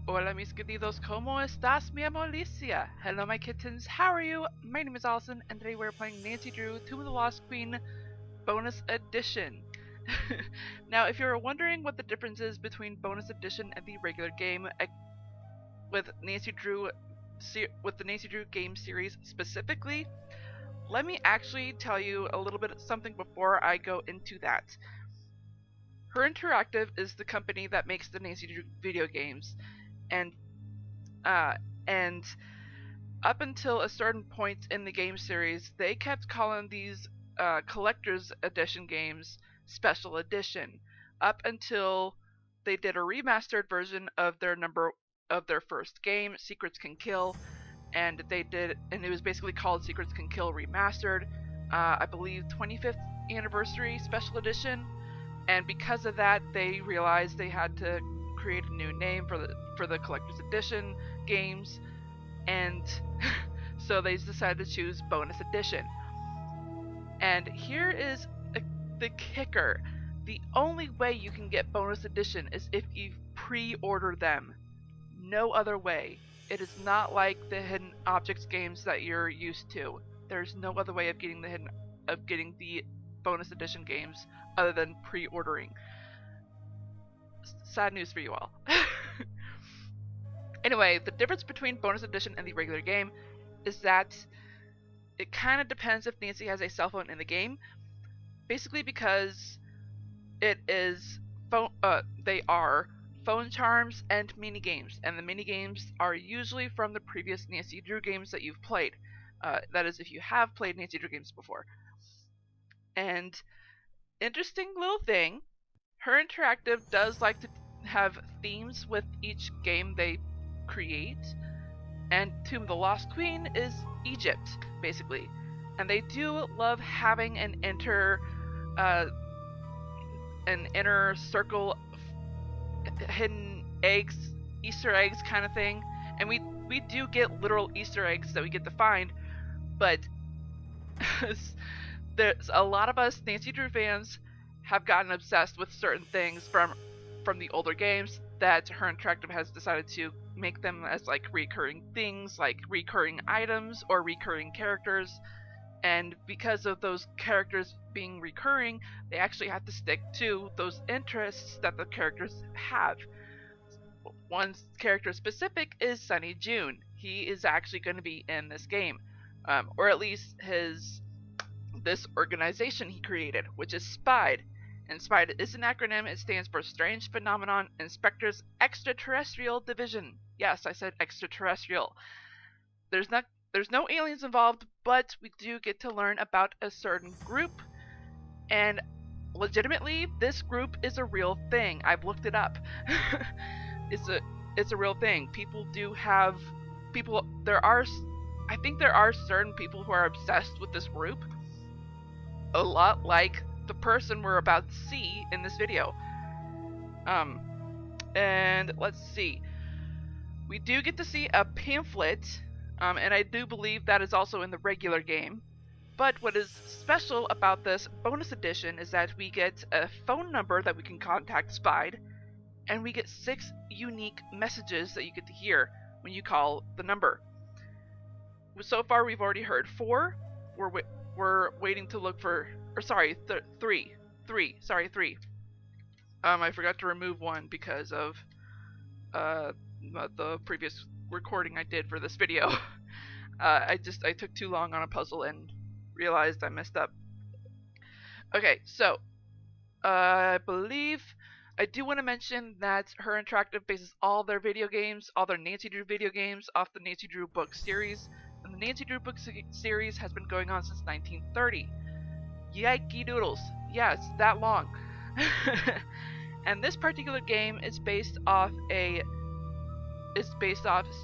Hola mis queridos, ¿cómo estás, mi amor Alicia? Hello my kittens, how are you? My name is Allison, and today we're playing Nancy Drew Tomb of the Lost Queen Bonus Edition. Now, if you're wondering what the difference is between Bonus Edition and the regular game, with Nancy Drew, with the Nancy Drew game series specifically, let me actually tell you a little bit of something before I go into that. Her Interactive is the company that makes the Nancy Drew video games, and uh, and up until a certain point in the game series, they kept calling these collector's edition games special edition. Up until they did a remastered version of their first game, Secrets Can Kill, and it was basically called Secrets Can Kill Remastered. I believe 25th anniversary special edition, and because of that, they realized they had to create a new name for the collector's edition games, and so they decided to choose bonus edition. And here is the kicker: the only way you can get bonus edition is if you pre-order them. No other way. It is not like the hidden objects games that you're used to. There's no other way of getting the bonus edition games other than pre-ordering. Sad news for you all. Anyway, the difference between bonus edition and the regular game is that it kind of depends if Nancy has a cell phone in the game. Basically, because it is they are phone charms and mini games, and the mini games are usually from the previous Nancy Drew games that you've played. That is, if you have played Nancy Drew games before. And interesting little thing, Her Interactive does like to have themes with each game they create, and Tomb of the Lost Queen is Egypt, basically. And they do love having an inner circle, hidden eggs, Easter eggs kind of thing. And we do get literal Easter eggs that we get to find, but there's a lot of us Nancy Drew fans have gotten obsessed with certain things from the older games that Her Interactive has decided to make them as like recurring things, like recurring items or recurring characters. And because of those characters being recurring, they actually have to stick to those interests that the characters have. One character specific is Sunny June. He is actually going to be in this game, or at least this organization he created, which is S.P.I.E.D. And S.P.I.E.D is an acronym. It stands for Strange Phenomenon Inspectors Extraterrestrial Division. Yes, I said extraterrestrial. There's no aliens involved, but we do get to learn about a certain group, and legitimately, this group is a real thing. I've looked it up. it's a real thing. I think there are certain people who are obsessed with this group, a lot like the person we're about to see in this video. And let's see. We do get to see a pamphlet, and I do believe that is also in the regular game. But what is special about this bonus edition is that we get a phone number that we can contact S.P.I.E.D, and we get 6 unique messages that you get to hear when you call the number. So far, we've already heard 4. We're waiting to look for, or sorry, 3. 3. Sorry, 3. I forgot to remove one because of the previous recording I did for this video. I took too long on a puzzle and realized I messed up. Okay, so I believe I do want to mention that Her Interactive bases all their video games, all their Nancy Drew video games, off the Nancy Drew book series. And the Nancy Drew book series has been going on since 1930. Yikey doodles. Yeah, it's that long. And this particular game is based off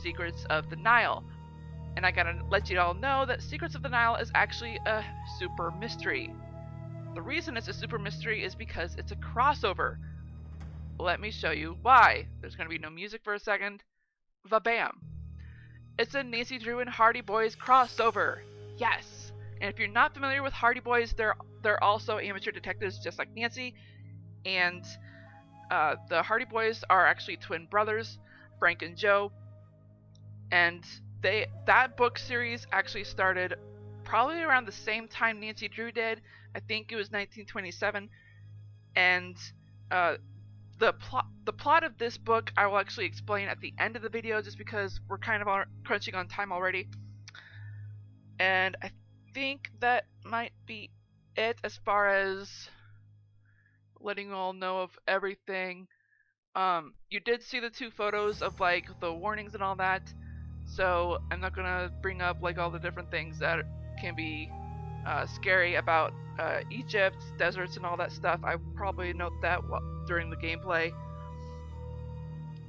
Secrets of the Nile. And I gotta let you all know that Secrets of the Nile is actually a super mystery. The reason it's a super mystery is because it's a crossover. Let me show you why. There's gonna be no music for a second. Va-bam. It's a Nancy Drew and Hardy Boys crossover. Yes. And if you're not familiar with Hardy Boys, they're also amateur detectives just like Nancy. And the Hardy Boys are actually twin brothers. Frank and Joe, and that book series actually started probably around the same time Nancy Drew did. I think it was 1927, and the plot of this book I will actually explain at the end of the video, just because we're kind of crunching on time already. And I think that might be it as far as letting you all know of everything. You did see the 2 photos of like the warnings and all that, so I'm not gonna bring up like all the different things that can be scary about Egypt, deserts, and all that stuff. I probably note that during the gameplay.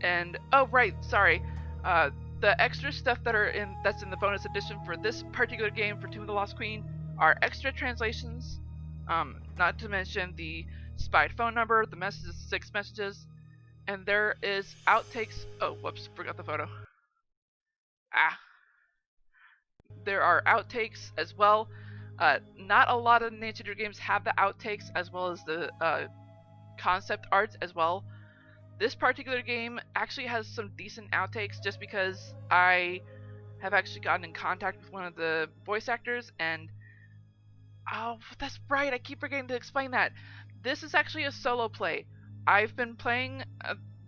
And oh right, sorry, the extra stuff that's in the bonus edition for this particular game for Tomb of the Lost Queen are extra translations. Not to mention the S.P.I.E.D phone number, the messages, 6 messages, and there is outtakes. Oh, whoops, forgot the photo. There are outtakes as well. Not a lot of Nancy Drew games have the outtakes as well as the concept art as well. This particular game actually has some decent outtakes, just because I have actually gotten in contact with one of the voice actors, and oh, that's right, I keep forgetting to explain that. This is actually a solo play. I've been playing,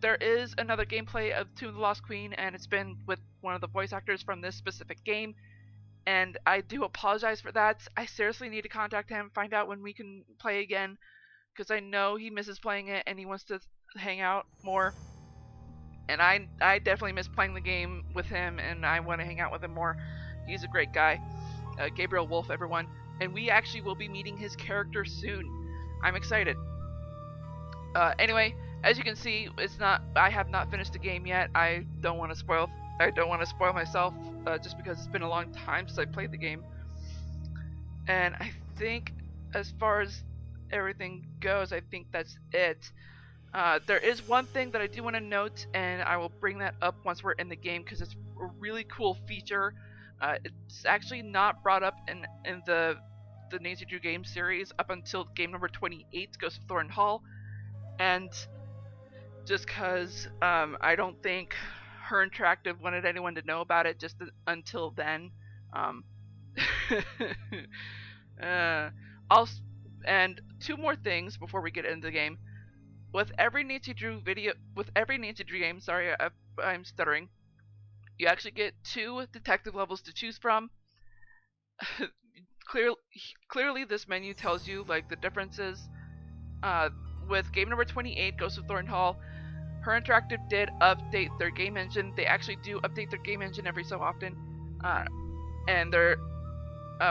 there is another gameplay of Tomb of the Lost Queen, and it's been with one of the voice actors from this specific game, and I do apologize for that. I seriously need to contact him, find out when we can play again, because I know he misses playing it and he wants to hang out more. And I definitely miss playing the game with him, and I want to hang out with him more. He's a great guy. Gabriel Wolf, everyone. And we actually will be meeting his character soon. I'm excited. Anyway, as you can see, I have not finished the game yet. I don't want to spoil myself, just because it's been a long time since I played the game. And I think as far as everything goes, I think that's it. There is one thing that I do want to note, and I will bring that up once we're in the game, because it's a really cool feature. It's actually not brought up in the Nancy Drew game series up until game number 28, Ghost of Thornton Hall, and just because I don't think Her Interactive wanted anyone to know about it just until then. Also, and 2 more things before we get into the game. With every Nancy Drew game, sorry, I'm stuttering, you actually get 2 detective levels to choose from. Clearly this menu tells you like the differences. With game number 28, Ghost of Thornton Hall, Her Interactive did update their game engine. They actually do update their game engine every so often. And they're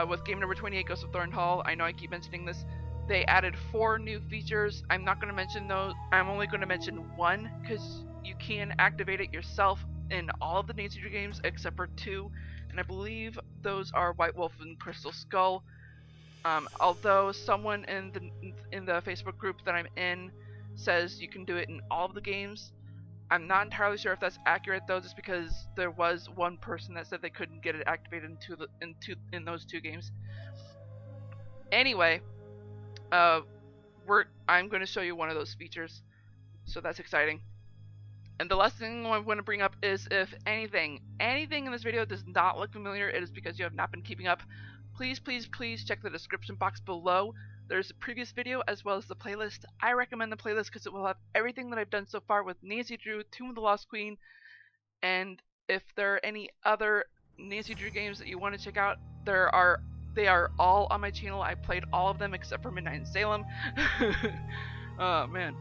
with game number 28, Ghost of Thornton Hall, I know I keep mentioning this, they added 4 new features. I'm not going to mention those. I'm only going to mention one, because you can activate it yourself in all of the Nancy Drew games except for 2, and I believe those are White Wolf and Crystal Skull. Although someone in the Facebook group that I'm in says you can do it in all of the games, I'm not entirely sure if that's accurate though, just because there was one person that said they couldn't get it activated in those 2 games. Anyway, I'm going to show you one of those features, so that's exciting. And the last thing I want to bring up is, if anything in this video does not look familiar, it is because you have not been keeping up. Please check the description box below. There's a previous video as well as the playlist. I recommend the playlist because it will have everything that I've done so far with Nancy Drew, Tomb of the Lost Queen, and if there are any other Nancy Drew games that you want to check out, they are all on my channel. I played all of them except for Midnight in Salem. Oh man.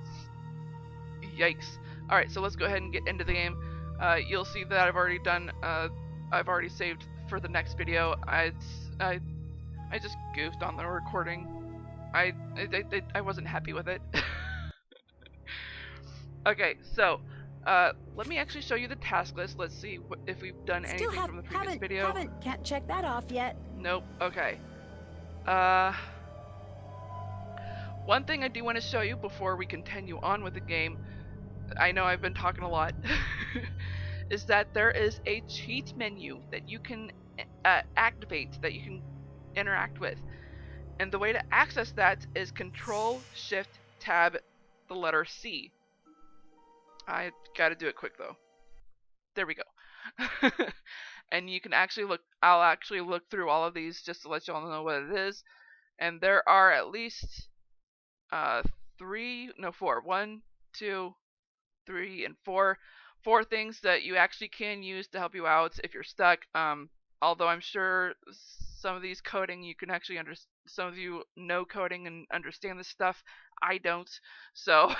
Yikes. Alright, so let's go ahead and get into the game. You'll see that I've already saved for the next video. I just goofed on the recording. I wasn't happy with it. Okay, so let me actually show you the task list. Let's see if we've done anything from the previous video. Can't check that off yet. Nope. Okay. One thing I do want to show you before we continue on with the game, I know I've been talking a lot, is that there is a cheat menu that you can activate, that you can interact with. And the way to access that is Control Shift Tab the letter C. I gotta do it quick though. There we go. And you can actually look, I'll actually look through all of these just to let you all know what it is. And there are at least four. One, two, three, and four. Four things that you actually can use to help you out if you're stuck. Although I'm sure some of these coding you can actually understand. Some of you know coding and understand this stuff. I don't. So,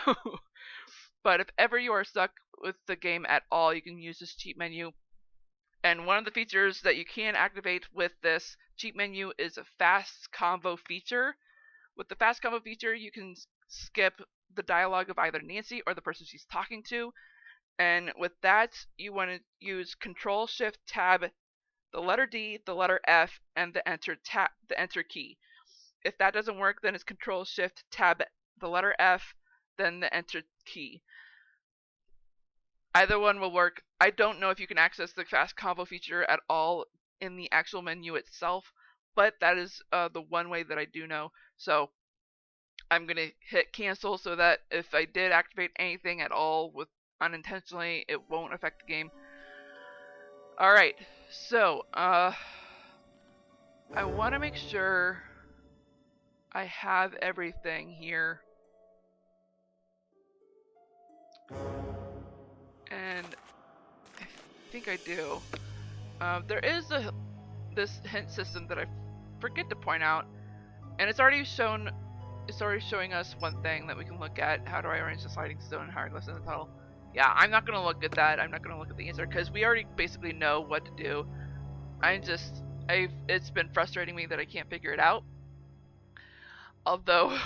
but if ever you are stuck with the game at all, you can use this cheat menu. And one of the features that you can activate with this cheat menu is a fast convo feature. With the fast combo feature, you can skip the dialogue of either Nancy or the person she's talking to. And with that, you want to use Control Shift Tab, the letter D, the letter F, and the Enter key. If that doesn't work, then it's Control Shift Tab, the letter F, then the Enter key. Either one will work. I don't know if you can access the fast combo feature at all in the actual menu itself, but that is the one way that I do know. So I'm going to hit cancel so that if I did activate anything at all with unintentionally, it won't affect the game. Alright, so I want to make sure I have everything here. And I think I do. There is this hint system that I forget to point out, and it's already showing us one thing that we can look at. How do I arrange the sliding stone hieroglyphs in the tunnel? Yeah, I'm not going to look at that. I'm not going to look at the answer because we already basically know what to do. It's been frustrating me that I can't figure it out. Although,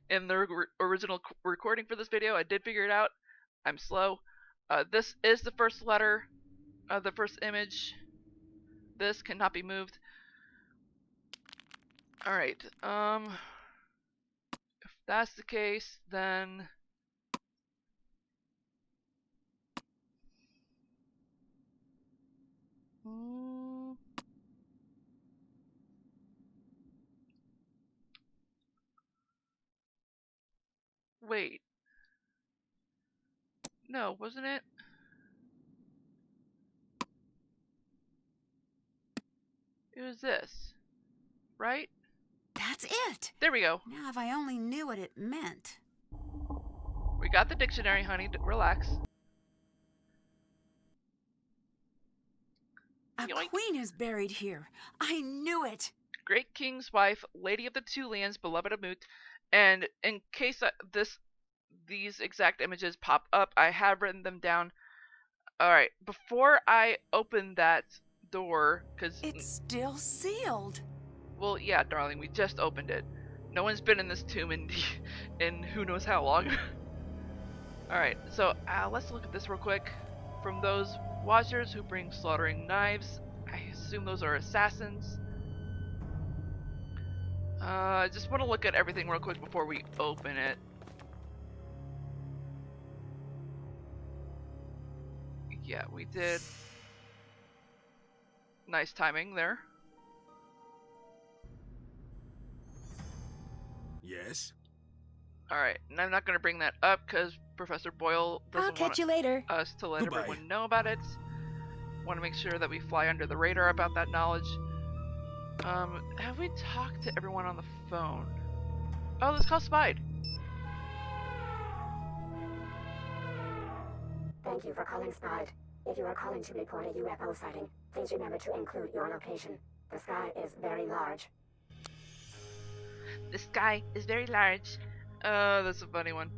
in the original recording for this video, I did figure it out. I'm slow. This is the first letter of the first image. This cannot be moved. Alright, if that's the case, then wait. No, wasn't it? It was this, right? That's it. There we go. Now if I only knew what it meant. We got the dictionary, honey. Relax. A Yoink. queen is buried here. I knew it. Great King's wife, Lady of the Two Lands, beloved of Moot. And in case these exact images pop up, I have written them down. Alright, before I open that door, because... It's still sealed. Well, yeah, darling, we just opened it. No one's been in this tomb in who knows how long. Alright, so let's look at this real quick. From those watchers who bring slaughtering knives, I assume those are assassins. I just want to look at everything real quick before we open it. Yeah, we did. Nice timing there. Yes? Alright, and I'm not going to bring that up because Professor Boyle doesn't want us to let everyone know about it. Want to make sure that we fly under the radar about that knowledge. Have we talked to everyone on the phone? Oh, let's call S.P.I.E.D. Thank you for calling S.P.I.E.D. If you are calling to report a UFO sighting, please remember to include your location. The sky is very large. The sky is very large. That's a funny one.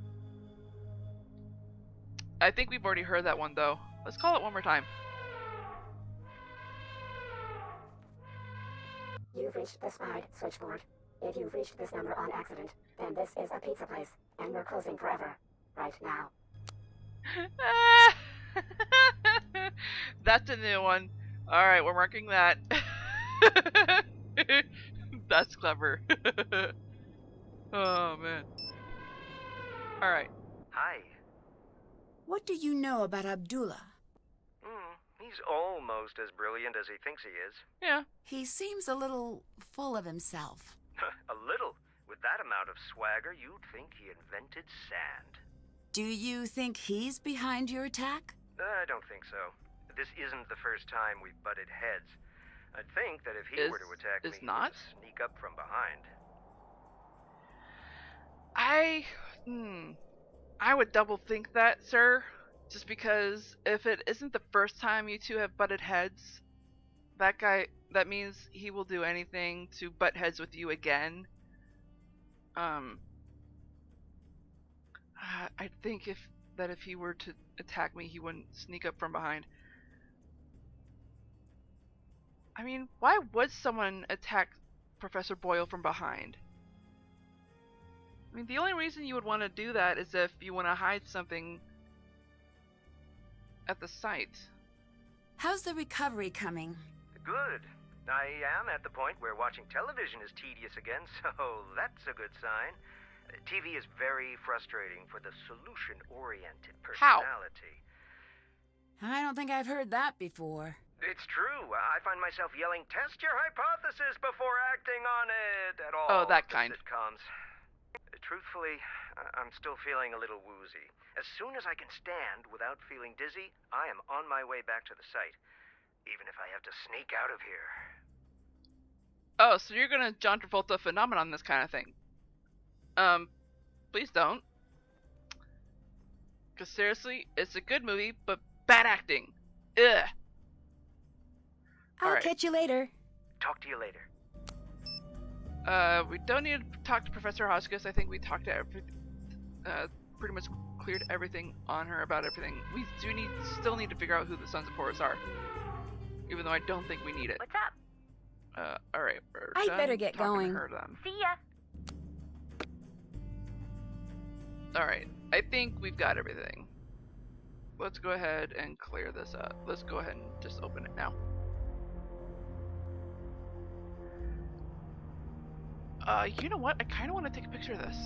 I think we've already heard that one, though. Let's call it one more time. You've reached the S.P.I.E.D. switchboard. If you've reached this number on accident, then this is a pizza place, and we're closing forever. Right now. That's a new one. Alright, we're marking that. That's clever. Oh, man. Alright. Hi. What do you know about Abdullah? He's almost as brilliant as he thinks he is. Yeah. He seems a little full of himself. A little. With that amount of swagger, you'd think he invented sand. Do you think he's behind your attack? I don't think so. This isn't the first time we've butted heads. I'd think that if he were to attack me, Is he not? would sneak up from behind. I would double think that, sir. Just because if it isn't the first time you two have butted heads, that means he will do anything to butt heads with you again. I think if he were to attack me, he wouldn't sneak up from behind. I mean, why would someone attack Professor Boyle from behind? I mean, the only reason you would want to do that is if you want to hide something at the site. How's the recovery coming? Good. I am at the point where watching television is tedious again, so that's a good sign. TV is very frustrating for the solution-oriented How? personality. I don't think I've heard that before. It's true. I find myself yelling, "Test your hypothesis before acting on it," at all Oh, that the kind. sitcoms. Truthfully, I'm still feeling a little woozy. As soon as I can stand without feeling dizzy, I am on my way back to the site, even if I have to sneak out of here. Oh, so you're gonna John Travolta phenomenon this kind of thing. Please don't. Because seriously, it's a good movie, but bad acting. Ugh. I'll Alright. catch you later. Talk to you later. We don't need to talk to Professor Hotchkiss. I think we talked to pretty much cleared everything on her about everything. We do still need to figure out who the Sons of Horus are. Even though I don't think we need it. What's up? Alright. I'd better get talking going. to her then. See ya. Alright, I think we've got everything. Let's go ahead and clear this up. Let's go ahead and just open it now. You know what? I kind of want to take a picture of this.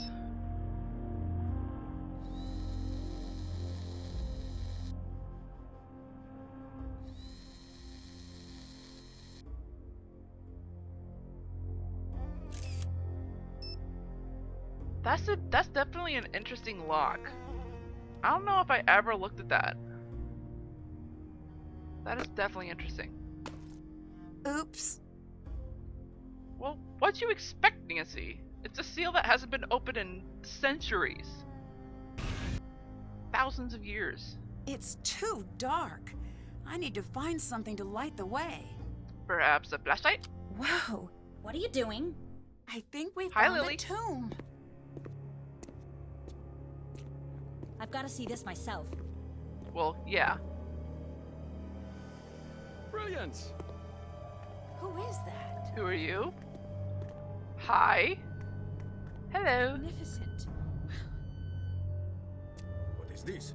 That's definitely an interesting lock. I don't know if I ever looked at that. That is definitely interesting. Oops. Well, what you expect, Nancy? It's a seal that hasn't been opened in centuries. Thousands of years. It's too dark. I need to find something to light the way. Perhaps a flashlight? Whoa. What are you doing? I think we Hi, found Lily. the tomb. I've got to see this myself. Well, yeah. Brilliant! Who is that? Who are you? Hi. Hello. Magnificent. What is this?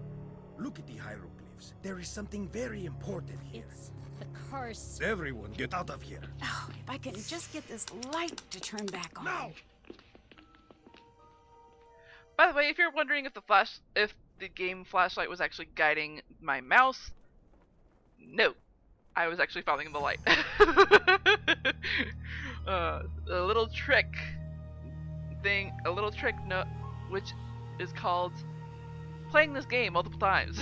Look at the hieroglyphs. There is something very important here. It's the curse. Everyone get out of here. Oh, if I can just get this light to turn back on. Now! By the way, if you're wondering if the game flashlight was actually guiding my mouse, no. I was actually following the light. A little trick which is called playing this game multiple times.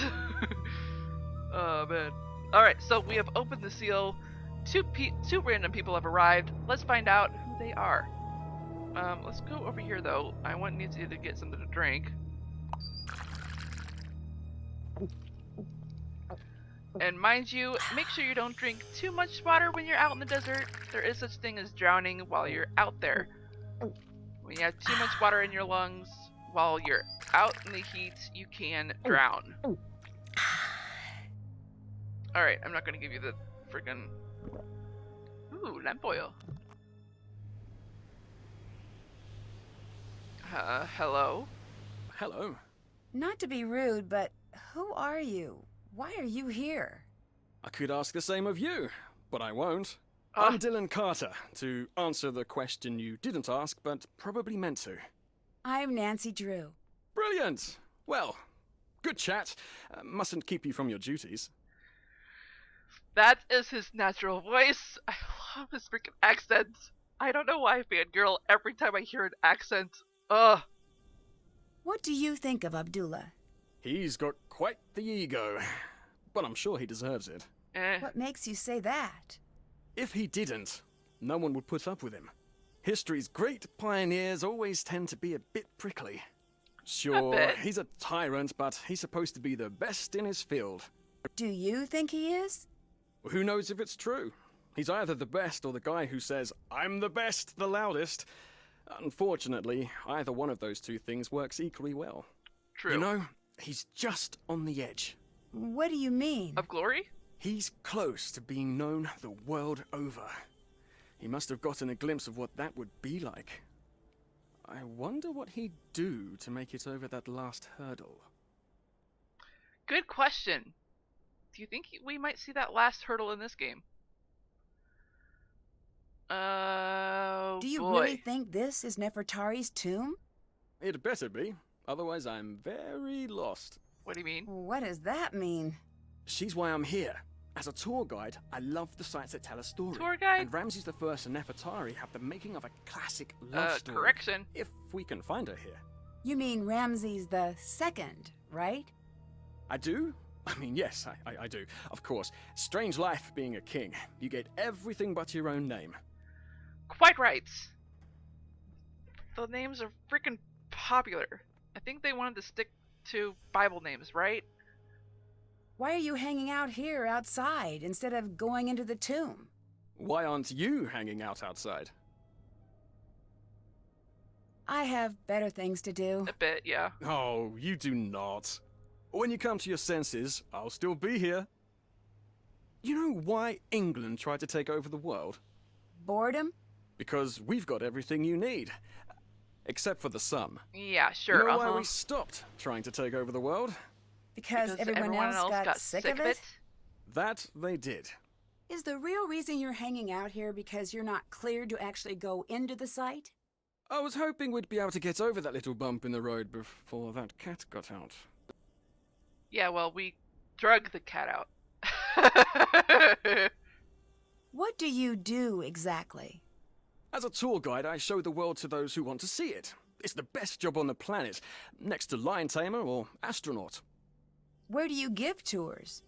Oh man. Alright, so we have opened the seal. Two random people have arrived. Let's find out who they are. Let's go over here though. I want Nancy to get something to drink. And mind you, make sure you don't drink too much water when you're out in the desert. There is such thing as drowning while you're out there. When you have too much water in your lungs while you're out in the heat, you can drown. Alright, I'm not gonna give you the friggin'... Ooh, lamp oil. Hello? Hello. Not to be rude, but who are you? Why are you here? I could ask the same of you, but I won't. Ah. I'm Dylan Carter, to answer the question you didn't ask, but probably meant to. I'm Nancy Drew. Brilliant! Well, good chat. Mustn't keep you from your duties. That is his natural voice. I love his freaking accent. I don't know why I fangirl every time I hear an accent. Ugh. What do you think of Abdullah? He's got quite the ego, but I'm sure he deserves it. What makes you say that? If he didn't, no one would put up with him. History's great pioneers always tend to be a bit prickly. Sure, bit. he's a tyrant, but he's supposed to be the best in his field. Do you think he is? Who knows if it's true? He's either the best or the guy who says, "I'm the best, the loudest." Unfortunately, either one of those two things works equally well. True. You know, he's just on the edge. What do you mean? Of glory? He's close to being known the world over. He must have gotten a glimpse of what that would be like. I wonder what he'd do to make it over that last hurdle. Good question. Do you think we might see that last hurdle in this game? Do you boy. really think this is Nefertari's tomb? It better be, otherwise I'm very lost. What do you mean? What does that mean? She's why I'm here. As a tour guide, I love the sites that tell a story. Tour guide? And Ramses I and Nefertari have the making of a classic love story. Correction. If we can find her here. You mean Ramses the Second, right? I do? I mean, yes, I do. Of course. Strange life being a king. You get everything but your own name. Quite right. The names are freaking popular. I think they wanted to stick to Bible names, right? Why are you hanging out here outside instead of going into the tomb? Why aren't you hanging out outside? I have better things to do. A bit, yeah. Oh, you do not. When you come to your senses, I'll still be here. You know why England tried to take over the world? Boredom? Because we've got everything you need. Except for the sun. Yeah, sure. You know why we stopped trying to take over the world? Because everyone else got sick of it? That they did. Is the real reason you're hanging out here because you're not cleared to actually go into the site? I was hoping we'd be able to get over that little bump in the road before that cat got out. Yeah, well, we drug the cat out. What do you do exactly? As a tour guide, I show the world to those who want to see it. It's the best job on the planet, next to lion tamer or astronaut. Where do you give tours?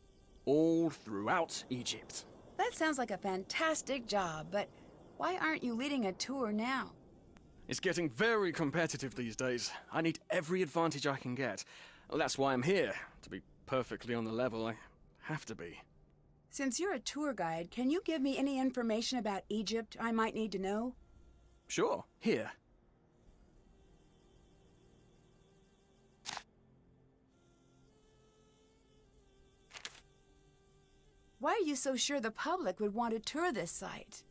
All throughout Egypt. That sounds like a fantastic job, but why aren't you leading a tour now? It's getting very competitive these days. I need every advantage I can get. That's why I'm here. To be perfectly on the level, I have to be. Since you're a tour guide, can you give me any information about Egypt I might need to know? Sure, here. Why are you so sure the public would want to tour this site?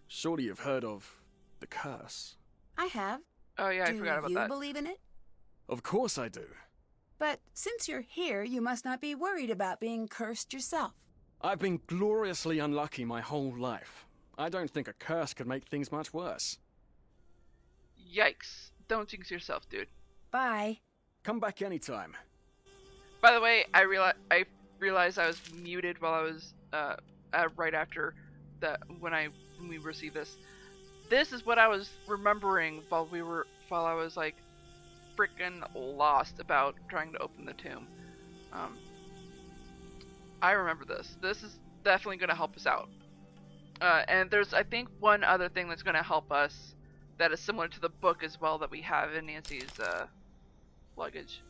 Surely you've heard of the curse. I have. Oh yeah, I forgot about Do you that. believe in it? Of course I do. But since you're here, you must not be worried about being cursed yourself. I've been gloriously unlucky my whole life. I don't think a curse could make things much worse. Yikes. Don't jinx yourself, dude. Bye. Come back anytime. By the way, I realized I was muted while I was right after when we received this. This is what I was remembering while I was like freaking lost about trying to open the tomb. I remember this. This is definitely going to help us out. And there's, I think, one other thing that's going to help us that is similar to the book as well that we have in Nancy's luggage.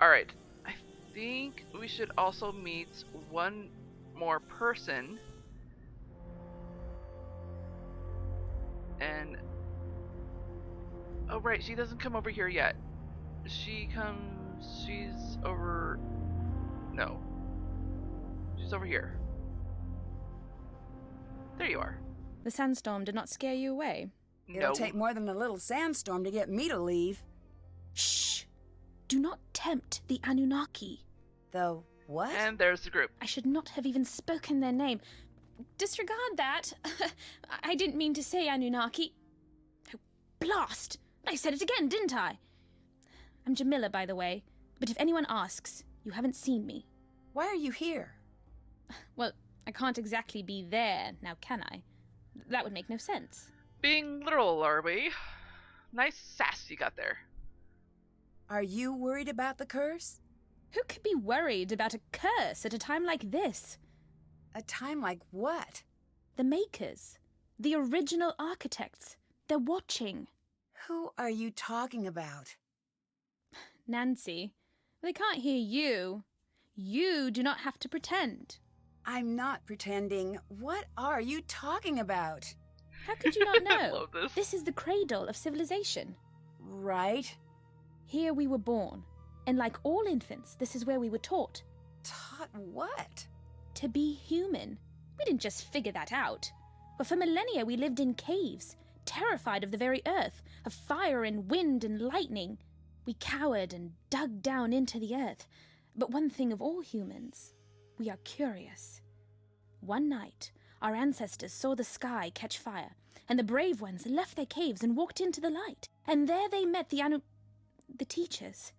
Alright. I think we should also meet one more person. And... oh, right. She doesn't come over here yet. She's over... no. She's over here. There you are. The sandstorm did not scare you away? It'll take more than a little sandstorm to get me to leave. Shh! Do not tempt the Anunnaki. Though, what? And there's the group. I should not have even spoken their name. Disregard that. I didn't mean to say Anunnaki. Oh, blast! I said it again, didn't I? I'm Jamila, by the way. But if anyone asks, you haven't seen me. Why are you here? Well, I can't exactly be there, now can I? That would make no sense. Being literal, are we? Nice sass you got there. Are you worried about the curse? Who could be worried about a curse at a time like this? A time like what? The makers. The original architects. They're watching. Who are you talking about? Nancy, they can't hear you. You do not have to pretend. I'm not pretending. What are you talking about? How could you not I know? love this. This is the cradle of civilization. Right? Here we were born. And like all infants, this is where we were taught. Taught what? To be human. We didn't just figure that out. But for millennia we lived in caves, terrified of the very earth, of fire and wind and lightning. We cowered and dug down into the earth. But one thing of all humans, we are curious. One night, our ancestors saw the sky catch fire, and the brave ones left their caves and walked into the light. And there they met the teachers.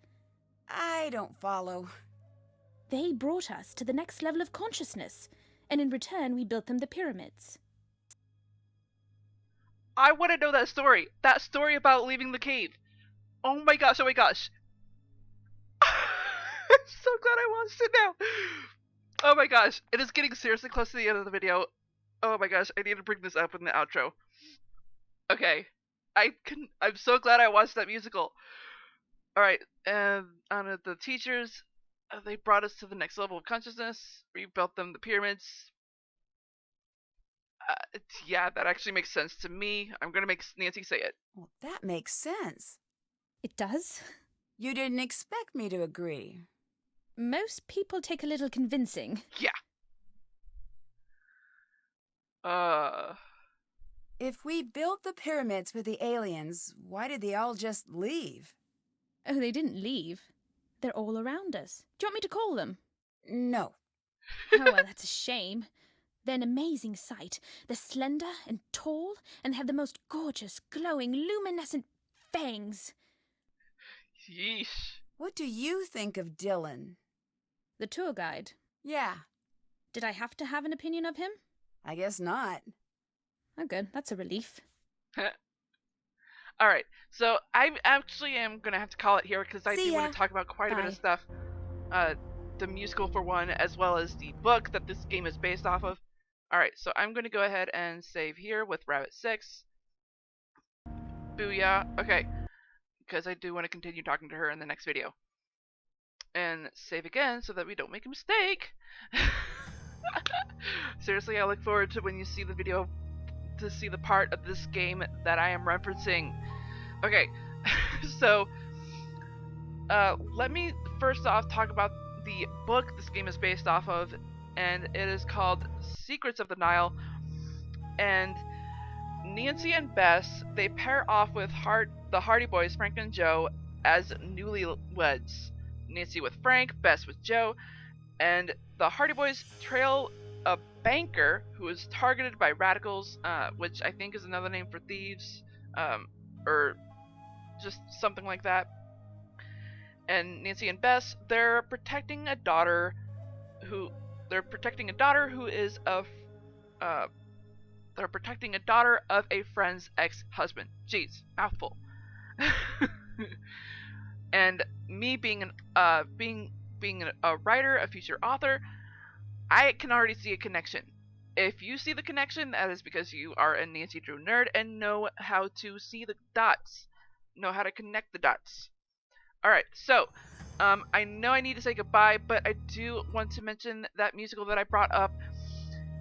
I don't follow. They brought us to the next level of consciousness, and in return we built them the pyramids. I want to know that story. That story about leaving the cave. Oh my gosh, oh my gosh. I'm so glad I watched it now. Oh my gosh, it is getting seriously close to the end of the video. Oh my gosh, I need to bring this up in the outro. Okay, I'm so glad I watched that musical. Alright, and on the teachers, they brought us to the next level of consciousness. We built them the pyramids. Yeah, that actually makes sense to me. I'm gonna make Nancy say it. Well, that makes sense. It does? You didn't expect me to agree. Most people take a little convincing. Yeah. If we built the pyramids with the aliens, why did they all just leave? Oh, they didn't leave. They're all around us. Do you want me to call them? No. Oh, well, that's a shame. They're an amazing sight. They're slender and tall and have the most gorgeous, glowing, luminescent fangs. Yeesh. What do you think of Dylan? The tour guide. Yeah, Did I have to have an opinion of him? I guess not. Oh, good. That's a relief. Alright, so I actually am gonna have to call it here because I See do want ya. to talk about quite a bit of Bye. stuff. The musical for one, as well as the book that this game is based off of. Alright, so I'm gonna go ahead and save here with Rabbit 6. Booyah. Okay, because I do want to continue talking to her in the next video. And save again so that we don't make a mistake. Seriously, I look forward to when you see the video to see the part of this game that I am referencing. Okay, so let me first off talk about the book this game is based off of, and it is called Secrets of the Nile. And Nancy and Bess, they pair off with the Hardy Boys, Frank and Joe, as newlyweds. Nancy with Frank, Bess with Joe, and the Hardy Boys trail a banker who is targeted by radicals, which I think is another name for thieves, or just something like that. And Nancy and Bess, they're protecting a daughter who is they're protecting a daughter of a friend's ex-husband. Jeez, mouthful. And me being a writer, a future author, I can already see a connection. If you see the connection, that is because you are a Nancy Drew nerd and know how to see the dots, know how to connect the dots. Alright, so, I know I need to say goodbye, but I do want to mention that musical that I brought up.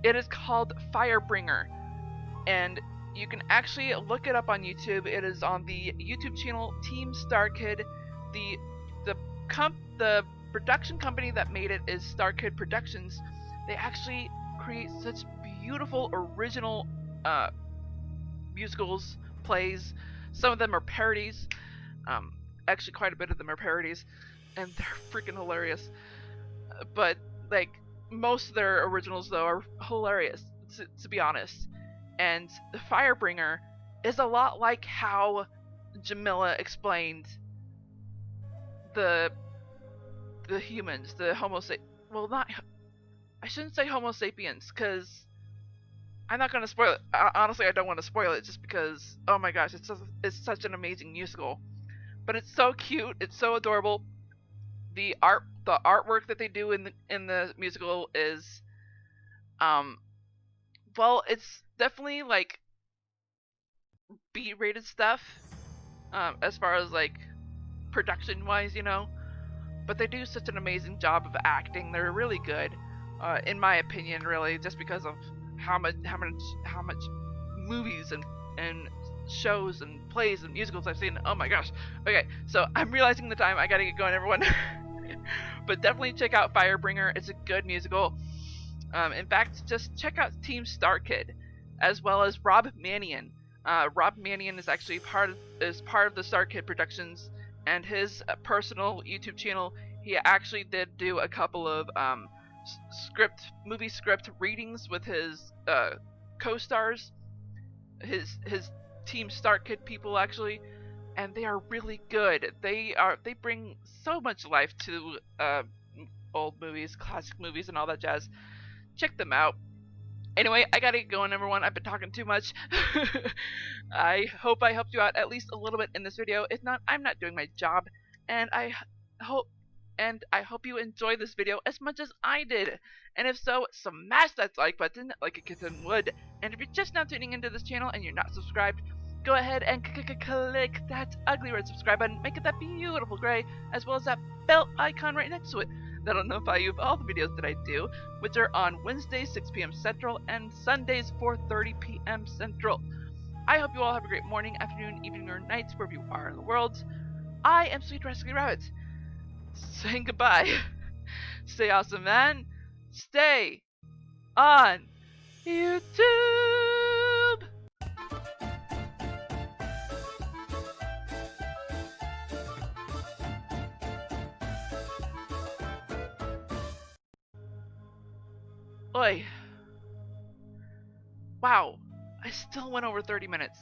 It is called Firebringer, and you can actually look it up on YouTube. It is on the YouTube channel Team Star Kid. The production company that made it is Star Kid Productions. They actually create such beautiful original musicals, plays. Some of them are parodies. Actually, quite a bit of them are parodies, and they're freaking hilarious. But like most of their originals, though, are hilarious, to be honest. And the Firebringer is a lot like how Jamila explained the humans, the I shouldn't say Homo sapiens, because I'm not gonna spoil it. Honestly, I don't want to spoil it just because, oh my gosh, it's such an amazing musical. But it's so cute, it's so adorable. the artwork that they do in the musical is, well, it's definitely like B-rated stuff, as far as like production wise, you know. But they do such an amazing job of acting. They're really good, in my opinion, really, just because of how much movies and shows and plays and musicals I've seen. Oh my gosh. Okay, so I'm realizing the time. I gotta get going, everyone. But definitely check out Firebringer. It's a good musical. In fact, just check out Team Star Kid, as well as Rob Mannion. Rob Mannion is actually part of the Star Kid Productions, and his personal YouTube channel. He actually did do a couple of movie script readings with his co-stars, his Team Star Kid people actually, and they are really good. They bring so much life to old movies, classic movies, and all that jazz. Check them out. Anyway, I gotta get going, everyone. I've been talking too much. I hope I helped you out at least a little bit in this video. If not, I'm not doing my job, and hope I hope you enjoy this video as much as I did. And if so, smash that like button like a kitten would. And if you're just now tuning into this channel and you're not subscribed, go ahead and click that ugly red subscribe button, make it that beautiful gray, as well as that bell icon right next to it. That'll notify you of all the videos that I do, which are on Wednesdays 6 p.m. Central and Sundays 4:30 p.m. Central. I hope you all have a great morning, afternoon, evening, or night wherever you are in the world. I am Sweet Rascally Rabbit, saying goodbye. Stay awesome, man. Stay on YouTube. Oi. Wow, I still went over 30 minutes.